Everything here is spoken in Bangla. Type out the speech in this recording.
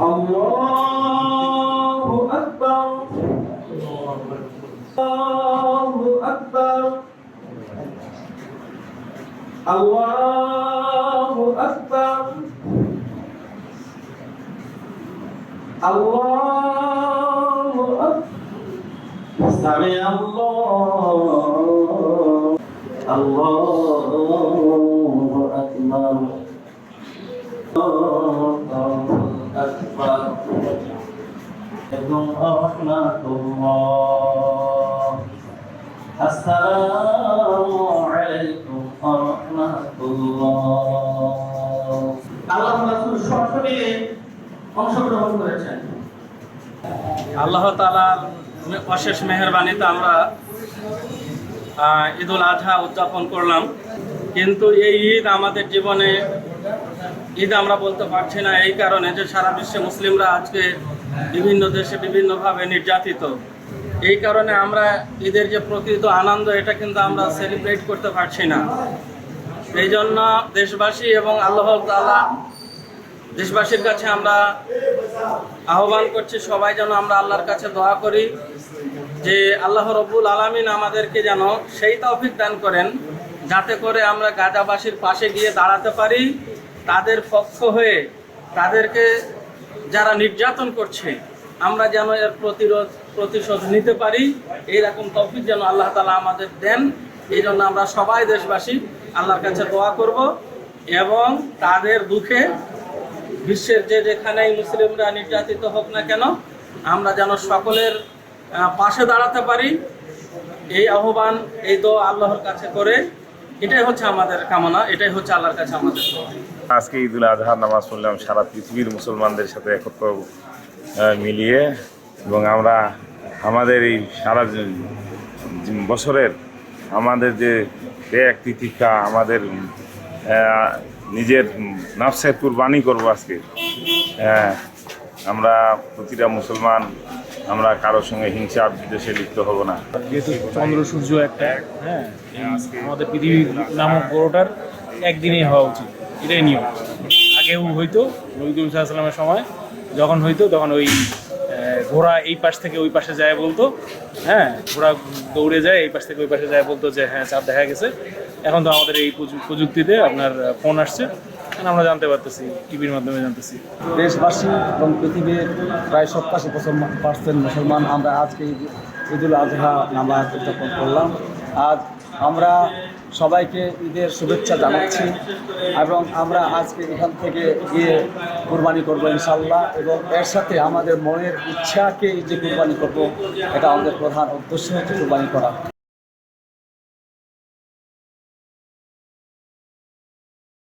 আল্লাহু আকবার, আল্লাহু আকবার, আল্লাহু আকবার, আল্লাহু আকবার। সামি আল্লাহু আকবার, আল্লাহু আকবার। এবং রাহমাতুল্লাহ। আসসালামু আলাইকুম ওয়া রাহমাতুল্লাহ। আল্লাহ রাসূল সশরীরে অংশগ্রহণ করেছেন। আল্লাহ তাআলার অশেষ মেহেরবানিতে আমরা ঈদুল আজহা উদযাপন করলাম, কিন্তু এই ঈদ আমাদের জীবনে ঈদ আমরা বলতে পারছি না এই কারণে যে সারা বিশ্বে মুসলিমরা আজকে বিভিন্ন দেশে বিভিন্নভাবে নির্যাতিত। এই কারণে আমরা ঈদের যে প্রকৃত আনন্দ এটা কিন্তু আমরা সেলিব্রেট করতে পারছি না। এই জন্য দেশবাসী এবং আল্লাহ তাআলা দেশবাসীর কাছে আমরা আহ্বান করছি, সবাই যেন আমরা আল্লাহর কাছে দোয়া করি যে আল্লাহ রব্বুল আলামিন আমাদেরকে যেন সেই তৌফিক দান করেন যাতে করে আমরা গাজাবাসীর পাশে গিয়ে দাঁড়াতে পারি, তাদের পক্ষ হয়ে তাদেরকে যারা নির্যাতন করছে আমরা যেন এর প্রতিশোধ নিতে পারি। এইরকম তৌফিক যেন আল্লাহ তাআলা আমাদের দেন। এই জন্য আমরা সবাই দেশবাসী আল্লাহর কাছে দোয়া করব এবং তাদের দুঃখে বিশ্বের যে যেখানেই মুসলিমরা নির্যাতিত হোক না কেন আমরা যেন সকলের পাশে দাঁড়াতে পারি, এই আহ্বান এই দোয়া আল্লাহর কাছে করে এটাই হচ্ছে আমাদের কামনা, এটাই হচ্ছে আল্লাহর কাছে আমাদের দোয়া। আজকে ঈদুল আজহার নামাজ পড়লাম সারা পৃথিবীর মুসলমানদের সাথে একত্র মিলিয়ে, এবং আমরা আমাদের এই সারা বছরের আমাদের যে ত্যাগ তিতিক্ষা, আমাদের নিজের নফসের কুরবানি করবো আজকে। আমরা প্রতিটা মুসলমান আমরা কারোর সঙ্গে হিংসা বিদ্বেষে লিপ্ত হব না। যেহেতু চন্দ্র সূর্য একটা, আমাদের পৃথিবী নামক গ্রহটার একদিনেই হওয়া উচিত, এটাই নিয়ম। আগেও হইতো নবী করিম সাল্লাল্লাহু আলাইহি ওয়াসাল্লামের সময় যখন হইতো তখন ওই ঘোড়া এই পাশ থেকে ওই পাশে যায় বলতো, ঘোড়া দৌড়ে যায় এই পাশ থেকে ওই পাশে যায় বলতো যে হ্যাঁ চাঁদ দেখা গেছে। এখন তো আমাদের এই প্রযুক্তিতে আপনার ফোন আসছে, আমরা জানতে পারতেছি, টিভির মাধ্যমে জানতেছি। দেশবাসী এবং পৃথিবীর প্রায় 87% মুসলমান আমরা আজকে ঈদুল আজহা নামাজ উদযাপন করলাম। আজ আমরা সবাইকে ঈদের শুভেচ্ছা জানাচ্ছি এবং আমরা আজকে এখান থেকে গিয়ে কুরবানি করবো ইনশাআল্লাহ, এবং এর সাথে আমাদের মনের ইচ্ছাকে যে কুরবানি করবো এটা আমাদের প্রধান উদ্দেশ্য হচ্ছে কুরবানি করা।